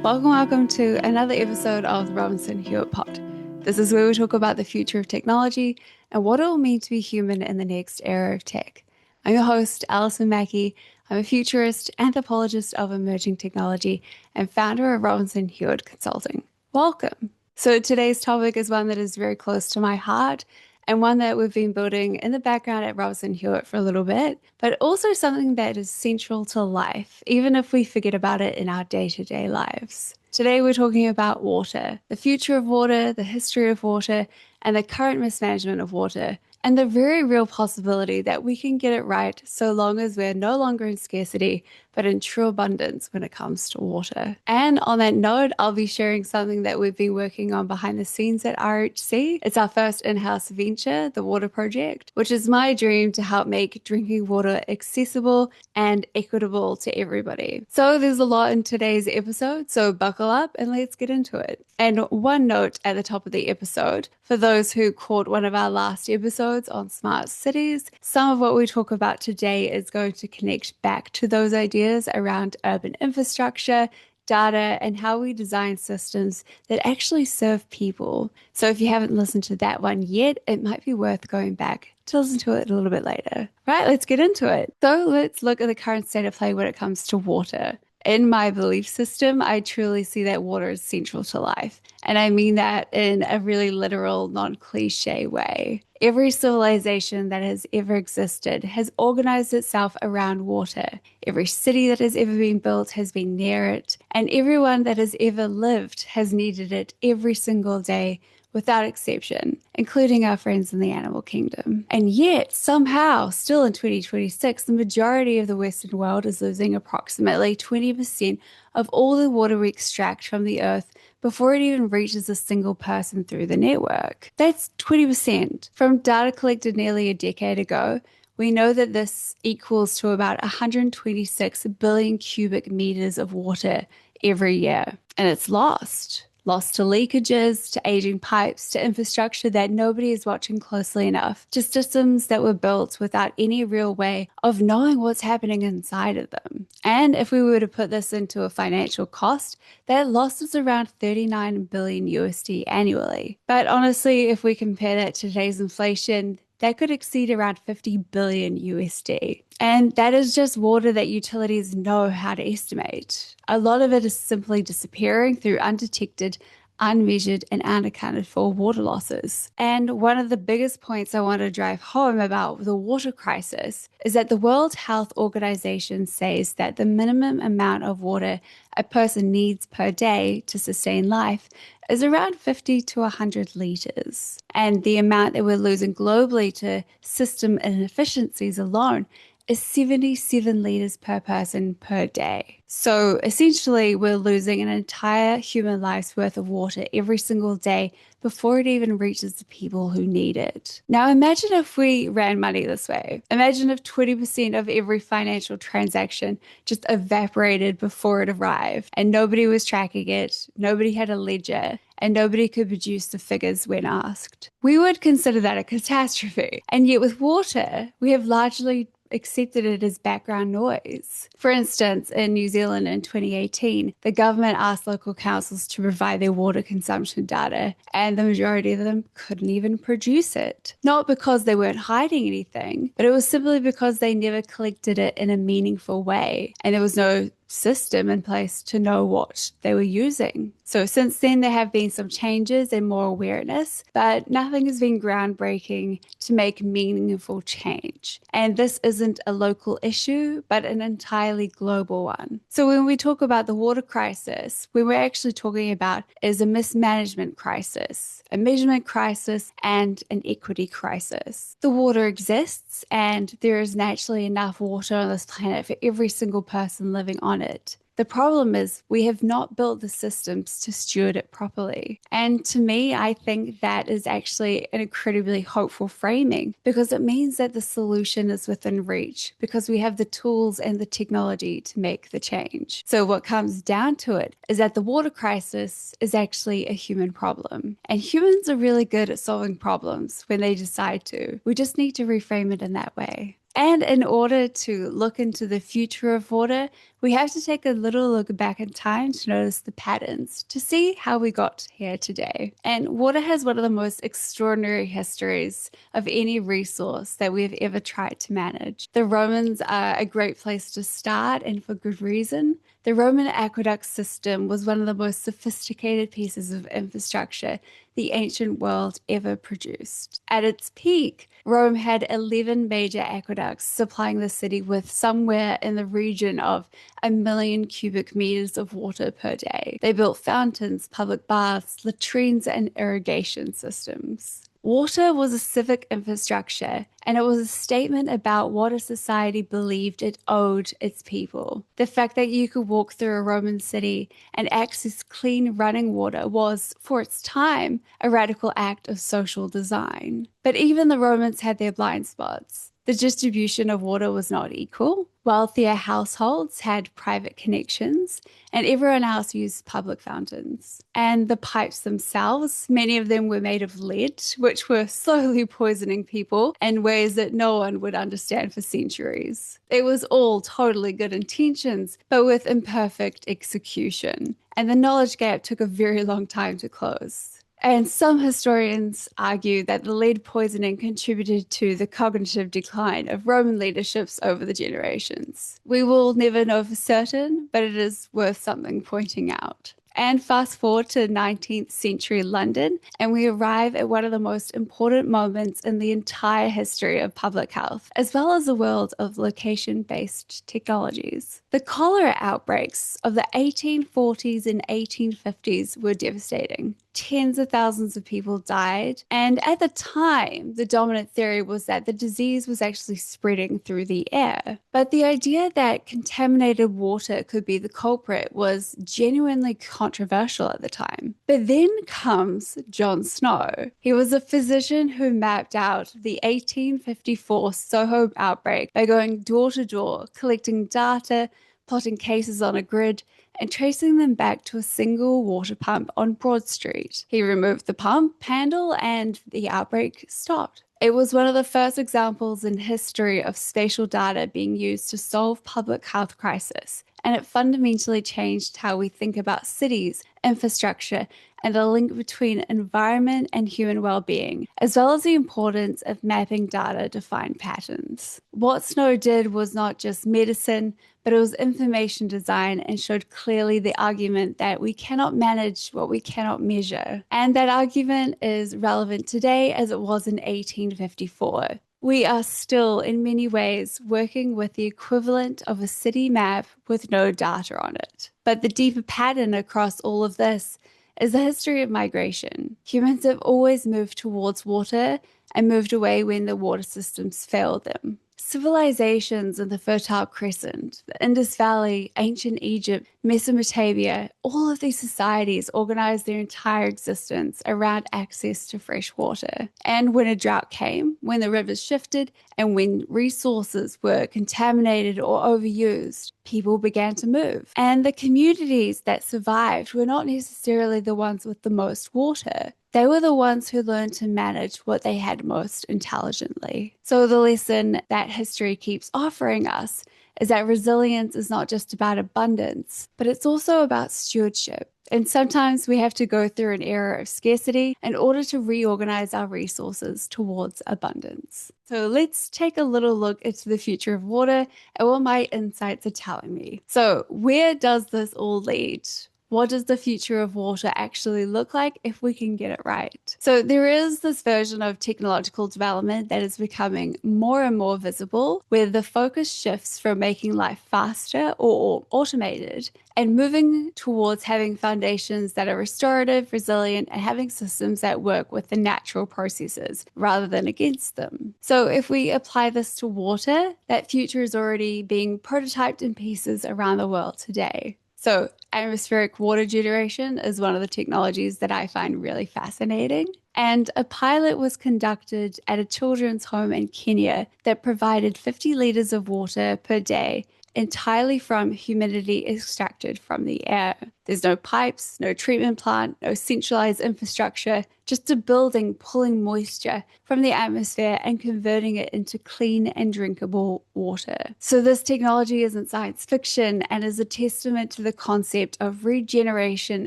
Welcome to another episode of the RobinsonHewitt Pod. This is where we talk about the future of technology and what it will mean to be human in the next era of tech. I'm your host, Alison Mackey. I'm a futurist, anthropologist of emerging technology, and founder of RobinsonHewitt Consulting. Welcome. So today's topic is one that is very close to my heart and one that we've been building in the background at RobinsonHewitt for a little bit, but also something that is central to life, even if we forget about it in our day-to-day lives. Today, we're talking about water, the future of water, the history of water, and the current mismanagement of water, and the very real possibility that we can get it right so long as we're no longer in scarcity, but in true abundance when it comes to water. And on that note, I'll be sharing something that we've been working on behind the scenes at RHC. It's our first in-house venture, the Water Project, which is my dream to help make drinking water accessible and equitable to everybody. So there's a lot in today's episode, so buckle up and let's get into it. And one note at the top of the episode, for those who caught one of our last episodes on smart cities, some of what we talk about today is going to connect back to those ideas around urban infrastructure, data, and how we design systems that actually serve people. So if you haven't listened to that one yet, it might be worth going back to listen to it a little bit later. Right, let's get into it. So let's look at the current state of play when it comes to water. In my belief system, I truly see that water is central to life. And I mean that in a really literal, non-cliche way. Every civilization that has ever existed has organized itself around water. Every city that has ever been built has been near it. And everyone that has ever lived has needed it every single day, without exception, including our friends in the animal kingdom. And yet, somehow, still in 2026, the majority of the Western world is losing approximately 20% of all the water we extract from the earth before it even reaches a single person through the network. That's 20%. From data collected nearly a decade ago, we know that this equals to about 126 billion cubic meters of water every year. And it's lost to leakages, to aging pipes, to infrastructure that nobody is watching closely enough, to systems that were built without any real way of knowing what's happening inside of them. And if we were to put this into a financial cost, that loss is around 39 billion USD annually. But honestly, if we compare that to today's inflation, that could exceed around 50 billion USD. And that is just water that utilities know how to estimate. A lot of it is simply disappearing through undetected, unmeasured, and unaccounted for water losses. And one of the biggest points I want to drive home about the water crisis is that the World Health Organization says that the minimum amount of water a person needs per day to sustain life is around 50 to 100 liters. And the amount that we're losing globally to system inefficiencies alone is 77 liters per person per day. So essentially, we're losing an entire human life's worth of water every single day before it even reaches the people who need it. Now, imagine if we ran money this way. Imagine if 20% of every financial transaction just evaporated before it arrived and nobody was tracking it, nobody had a ledger, and nobody could produce the figures when asked. We would consider that a catastrophe. And yet with water, we have largely accepted it as background noise. For instance, in New Zealand in 2018, the government asked local councils to provide their water consumption data, and the majority of them couldn't even produce it. Not because they weren't hiding anything, but it was simply because they never collected it in a meaningful way, and there was no system in place to know what they were using. So since then, there have been some changes and more awareness, but nothing has been groundbreaking to make meaningful change. And this isn't a local issue, but an entirely global one. So when we talk about the water crisis, what we're actually talking about is a mismanagement crisis, a measurement crisis, and an equity crisis. The water exists, and there is naturally enough water on this planet for every single person living on it. The problem is we have not built the systems to steward it properly. And to me, I think that is actually an incredibly hopeful framing because it means that the solution is within reach because we have the tools and the technology to make the change. So what comes down to it is that the water crisis is actually a human problem. And humans are really good at solving problems when they decide to. We just need to reframe it in that way. And in order to look into the future of water, we have to take a little look back in time to notice the patterns, to see how we got here today. And water has one of the most extraordinary histories of any resource that we've ever tried to manage. The Romans are a great place to start, and for good reason. The Roman aqueduct system was one of the most sophisticated pieces of infrastructure the ancient world ever produced. At its peak, Rome had 11 major aqueducts supplying the city with somewhere in the region of 1 million cubic meters of water per day. They built fountains, public baths, latrines, and irrigation systems. Water was a civic infrastructure, and it was a statement about what a society believed it owed its people. The fact that you could walk through a Roman city and access clean running water was, for its time, a radical act of social design. But even the Romans had their blind spots. The distribution of water was not equal. Wealthier households had private connections, and everyone else used public fountains. And the pipes themselves, many of them were made of lead, which were slowly poisoning people in ways that no one would understand for centuries. It was all totally good intentions, but with imperfect execution. And the knowledge gap took a very long time to close. And some historians argue that the lead poisoning contributed to the cognitive decline of Roman leaderships over the generations. We will never know for certain, but it is worth something pointing out. And fast forward to 19th century London, and we arrive at one of the most important moments in the entire history of public health, as well as the world of location-based technologies. The cholera outbreaks of the 1840s and 1850s were devastating. Tens of thousands of people died, and at the time, the dominant theory was that the disease was actually spreading through the air. But the idea that contaminated water could be the culprit was genuinely controversial at the time. But then comes John Snow. He was a physician who mapped out the 1854 Soho outbreak by going door to door, collecting data, plotting cases on a grid, and tracing them back to a single water pump on Broad Street. He removed the pump handle and the outbreak stopped. It was one of the first examples in history of spatial data being used to solve public health crisis, and it fundamentally changed how we think about cities, infrastructure, and the link between environment and human well-being, as well as the importance of mapping data to find patterns. What Snow did was not just medicine, but it was information design and showed clearly the argument that we cannot manage what we cannot measure. And that argument is relevant today as it was in 1854. We are still, in many ways, working with the equivalent of a city map with no data on it. But the deeper pattern across all of this is the history of migration. Humans have always moved towards water and moved away when the water systems failed them. Civilizations in the Fertile Crescent, the Indus Valley, ancient Egypt, Mesopotamia, all of these societies organized their entire existence around access to fresh water. And when a drought came, when the rivers shifted, and when resources were contaminated or overused, people began to move. And the communities that survived were not necessarily the ones with the most water. They were the ones who learned to manage what they had most intelligently. So the lesson that history keeps offering us is that resilience is not just about abundance, but it's also about stewardship. And sometimes we have to go through an era of scarcity in order to reorganize our resources towards abundance. So let's take a little look into the future of water and what my insights are telling me. So where does this all lead? What does the future of water actually look like if we can get it right? So there is this version of technological development that is becoming more and more visible, where the focus shifts from making life faster or automated and moving towards having foundations that are restorative, resilient, and having systems that work with the natural processes rather than against them. So if we apply this to water, that future is already being prototyped in pieces around the world today. So atmospheric water generation is one of the technologies that I find really fascinating. And a pilot was conducted at a children's home in Kenya that provided 50 liters of water per day entirely from humidity extracted from the air. There's no pipes, no treatment plant, no centralized infrastructure, just a building pulling moisture from the atmosphere and converting it into clean and drinkable water. So this technology isn't science fiction and is a testament to the concept of regeneration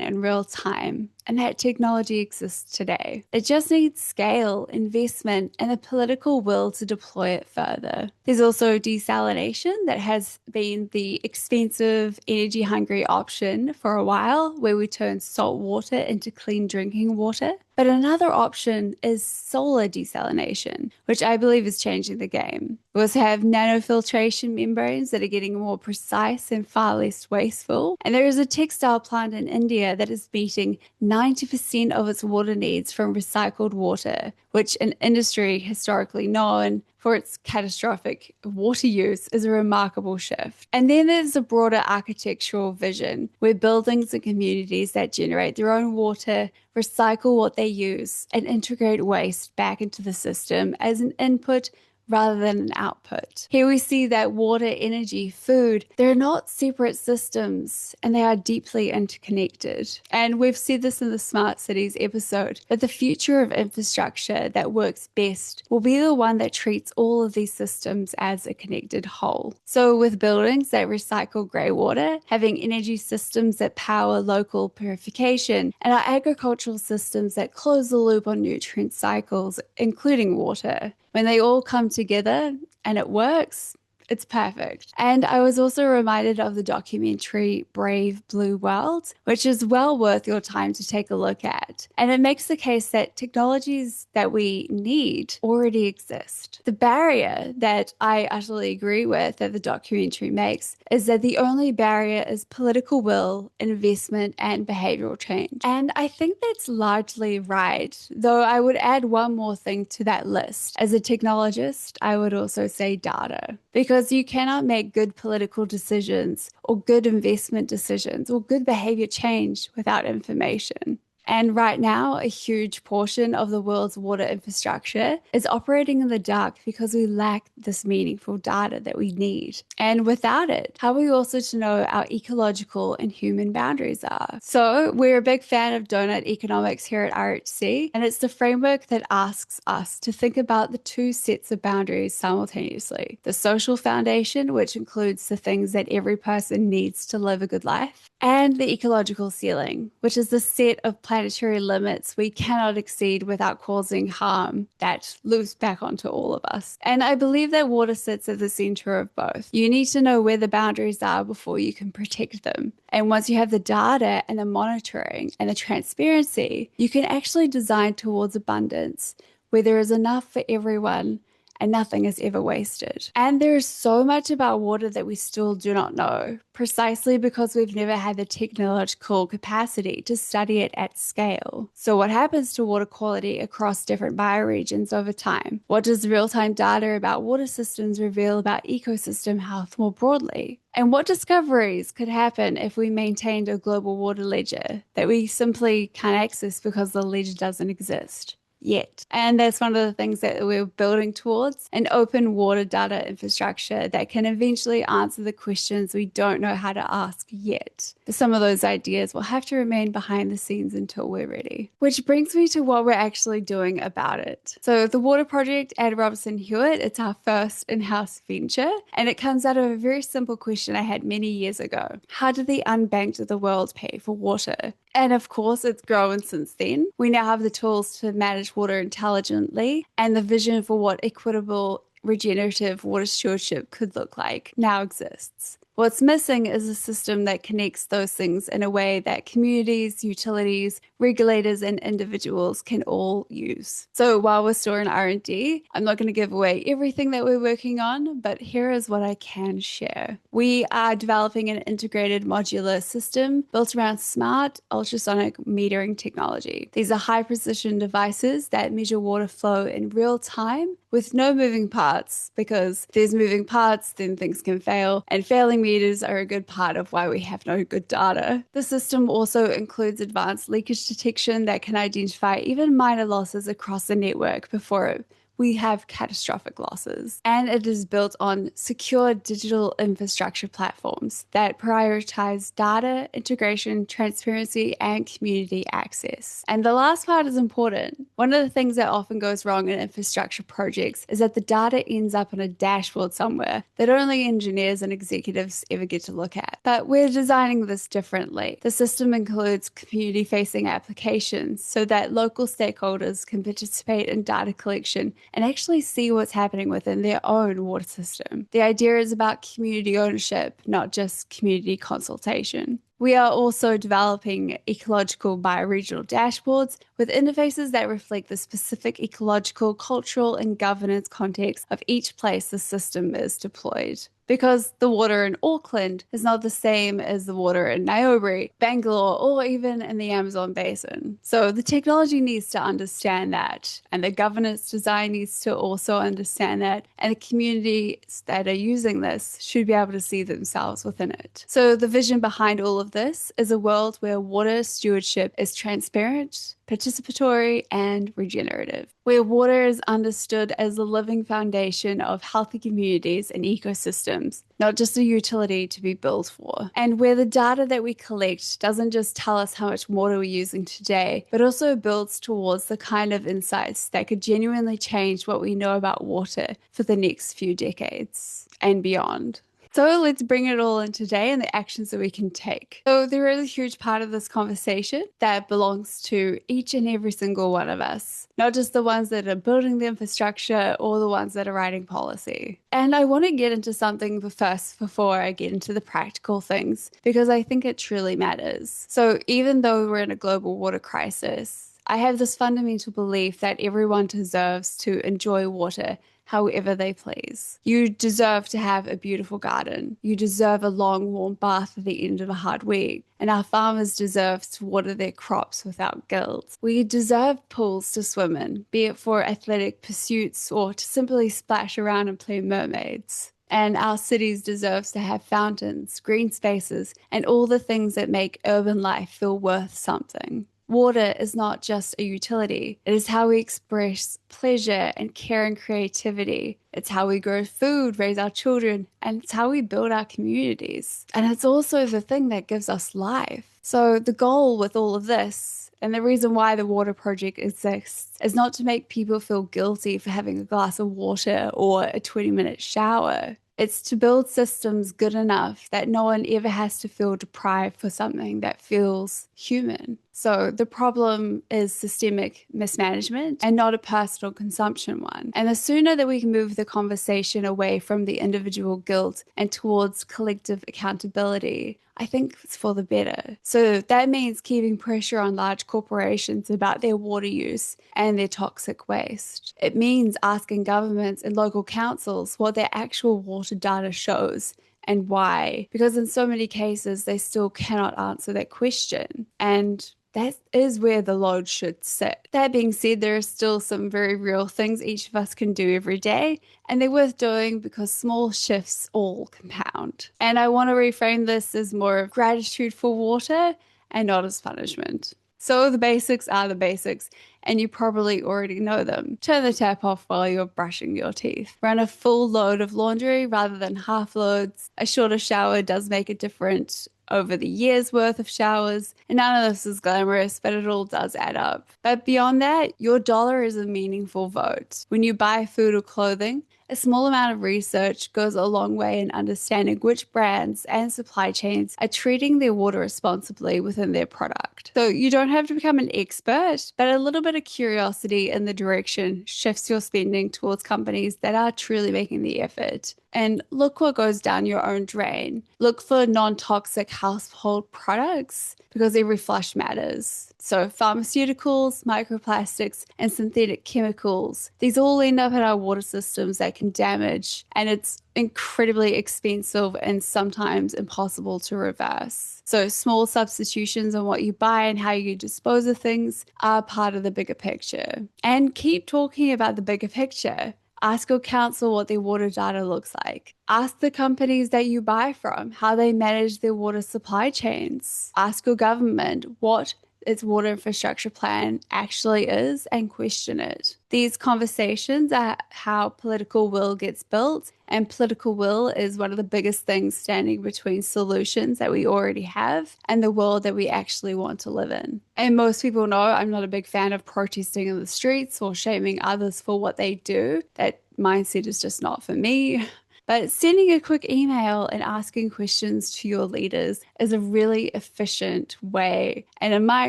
in real time. And that technology exists today. It just needs scale, investment, and the political will to deploy it further. There's also desalination that has been the expensive, energy-hungry option for a while, where we turn salt water into clean drinking water. But another option is solar desalination, which I believe is changing the game. We also have nanofiltration membranes that are getting more precise and far less wasteful. And there is a textile plant in India that is meeting 90% of its water needs from recycled water, which an industry historically known for its catastrophic water use is a remarkable shift. And then there's a broader architectural vision where buildings and communities that generate their own water recycle what they use and integrate waste back into the system as an input rather than an output. Here we see that water, energy, food, they're not separate systems and they are deeply interconnected. And we've said this in the Smart Cities episode, that the future of infrastructure that works best will be the one that treats all of these systems as a connected whole. So with buildings that recycle grey water, having energy systems that power local purification, and our agricultural systems that close the loop on nutrient cycles, including water, when they all come together and it works, it's perfect. And I was also reminded of the documentary Brave Blue World, which is well worth your time to take a look at. And it makes the case that technologies that we need already exist. The barrier that I utterly agree with that the documentary makes is that the only barrier is political will, investment, and behavioral change. And I think that's largely right, though I would add one more thing to that list. As a technologist, I would also say data. Because you cannot make good political decisions or good investment decisions or good behavior change without information. And right now, a huge portion of the world's water infrastructure is operating in the dark because we lack this meaningful data that we need. And without it, how are we also to know our ecological and human boundaries are? So we're a big fan of donut economics here at RHC, and it's the framework that asks us to think about the two sets of boundaries simultaneously. The social foundation, which includes the things that every person needs to live a good life, and the ecological ceiling, which is the set of planetary limits we cannot exceed without causing harm that loops back onto all of us. And I believe that water sits at the center of both. You need to know where the boundaries are before you can protect them. And once you have the data and the monitoring and the transparency, you can actually design towards abundance, where there is enough for everyone and nothing is ever wasted. And there is so much about water that we still do not know, precisely because we've never had the technological capacity to study it at scale. So what happens to water quality across different bioregions over time? What does real-time data about water systems reveal about ecosystem health more broadly? And what discoveries could happen if we maintained a global water ledger that we simply can't access because the ledger doesn't exist yet? And that's one of the things that we're building towards, an open water data infrastructure that can eventually answer the questions we don't know how to ask yet. But some of those ideas will have to remain behind the scenes until we're ready. Which brings me to what we're actually doing about it. So the Water Project at RobinsonHewitt, it's our first in-house venture, and it comes out of a very simple question I had many years ago. How do the unbanked of the world pay for water? And of course, it's grown since then. We now have the tools to manage water intelligently, and the vision for what equitable, regenerative water stewardship could look like now exists. What's missing is a system that connects those things in a way that communities, utilities, regulators, and individuals can all use. So while we're still in R&D, I'm not going to give away everything that we're working on, but here is what I can share. We are developing an integrated modular system built around smart ultrasonic metering technology. These are high-precision devices that measure water flow in real time with no moving parts, because if there's moving parts, then things can fail, and failing meters are a good part of why we have no good data. The system also includes advanced leakage detection that can identify even minor losses across the network before it we have catastrophic losses. And it is built on secure digital infrastructure platforms that prioritize data, integration, transparency, and community access. And the last part is important. One of the things that often goes wrong in infrastructure projects is that the data ends up on a dashboard somewhere that only engineers and executives ever get to look at. But we're designing this differently. The system includes community-facing applications so that local stakeholders can participate in data collection and actually see what's happening within their own water system. The idea is about community ownership, not just community consultation. We are also developing ecological bioregional dashboards with interfaces that reflect the specific ecological, cultural, and governance context of each place the system is deployed. Because the water in Auckland is not the same as the water in Nairobi, Bangalore, or even in the Amazon basin. So the technology needs to understand that, and the governance design needs to also understand that, and the communities that are using this should be able to see themselves within it. So the vision behind all of this is a world where water stewardship is transparent, participatory, and regenerative, where water is understood as the living foundation of healthy communities and ecosystems, not just a utility to be billed for, and where the data that we collect doesn't just tell us how much water we're using today, but also builds towards the kind of insights that could genuinely change what we know about water for the next few decades and beyond. So let's bring it all in today and the actions that we can take. So there is a huge part of this conversation that belongs to each and every single one of us, not just the ones that are building the infrastructure or the ones that are writing policy. And I want to get into something first before I get into the practical things, because I think it truly matters. So even though we're in a global water crisis, I have this fundamental belief that everyone deserves to enjoy water however they please. You deserve to have a beautiful garden. You deserve a long, warm bath at the end of a hard week. And our farmers deserve to water their crops without guilt. We deserve pools to swim in, be it for athletic pursuits or to simply splash around and play mermaids. And our cities deserve to have fountains, green spaces, and all the things that make urban life feel worth something. Water is not just a utility. It is how we express pleasure and care and creativity. It's how we grow food, raise our children, and it's how we build our communities. And it's also the thing that gives us life. So the goal with all of this, and the reason why the water project exists, is not to make people feel guilty for having a glass of water or a 20-minute shower. It's to build systems good enough that no one ever has to feel deprived for something that feels human. So the problem is systemic mismanagement and not a personal consumption one. And the sooner that we can move the conversation away from the individual guilt and towards collective accountability, I think it's for the better. So that means keeping pressure on large corporations about their water use and their toxic waste. It means asking governments and local councils what their actual water data shows and why, because in so many cases they still cannot answer that question. And that is where the load should sit. That being said, there are still some very real things each of us can do every day, and they're worth doing because small shifts all compound. And I want to reframe this as more of gratitude for water and not as punishment. So the basics are the basics, and you probably already know them. Turn the tap off while you're brushing your teeth. Run a full load of laundry rather than half loads. A shorter shower does make a difference over the year's worth of showers, and none of this is glamorous, but it all does add up. But beyond that, your dollar is a meaningful vote. When you buy food or clothing, a small amount of research goes a long way in understanding which brands and supply chains are treating their water responsibly within their product. So you don't have to become an expert, but a little bit of curiosity in the direction shifts your spending towards companies that are truly making the effort. And look what goes down your own drain. Look for non-toxic household products because every flush matters. So pharmaceuticals, microplastics, and synthetic chemicals, these all end up in our water systems that can damage, and it's incredibly expensive and sometimes impossible to reverse. So small substitutions on what you buy and how you dispose of things are part of the bigger picture. And keep talking about the bigger picture. Ask your council what their water data looks like. Ask the companies that you buy from how they manage their water supply chains. Ask your government what its water infrastructure plan actually is and question it. These conversations are how political will gets built, and political will is one of the biggest things standing between solutions that we already have and the world that we actually want to live in. And most people know I'm not a big fan of protesting in the streets or shaming others for what they do. That mindset is just not for me. But sending a quick email and asking questions to your leaders is a really efficient way. And in my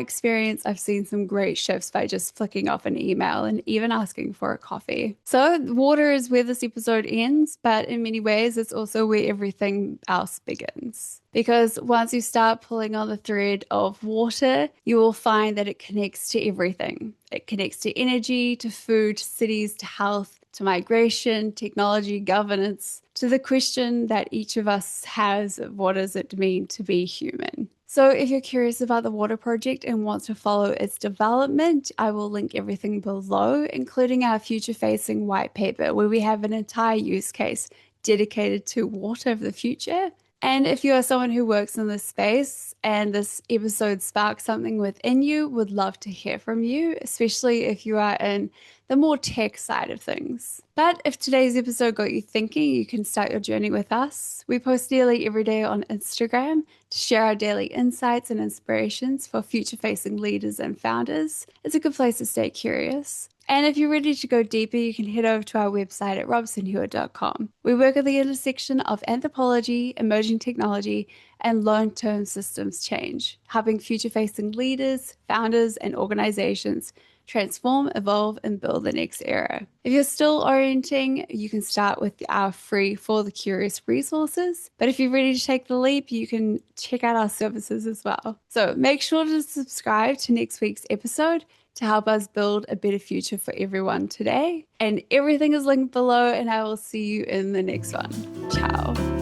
experience, I've seen some great shifts by just flicking off an email and even asking for a coffee. So, water is where this episode ends, but in many ways, it's also where everything else begins. Because once you start pulling on the thread of water, you will find that it connects to everything. It connects to energy, to food, to cities, to health, to migration, technology, governance, to the question that each of us has of what does it mean to be human. So if you're curious about the water project and want to follow its development, I will link everything below, including our future-facing white paper, where we have an entire use case dedicated to water of the future. And if you are someone who works in this space and this episode sparks something within you, would love to hear from you, especially if you are in the more tech side of things. But if today's episode got you thinking, you can start your journey with us. We post nearly every day on Instagram to share our daily insights and inspirations for future-facing leaders and founders. It's a good place to stay curious. And if you're ready to go deeper, you can head over to our website at RobinsonHewitt.com. We work at the intersection of anthropology, emerging technology, and long-term systems change, helping future-facing leaders, founders, and organizations transform, evolve, and build the next era. If you're still orienting, you can start with our free For the Curious resources. But if you're ready to take the leap, you can check out our services as well. So make sure to subscribe to next week's episode to help us build a better future for everyone today. And everything is linked below, and I will see you in the next one. Ciao.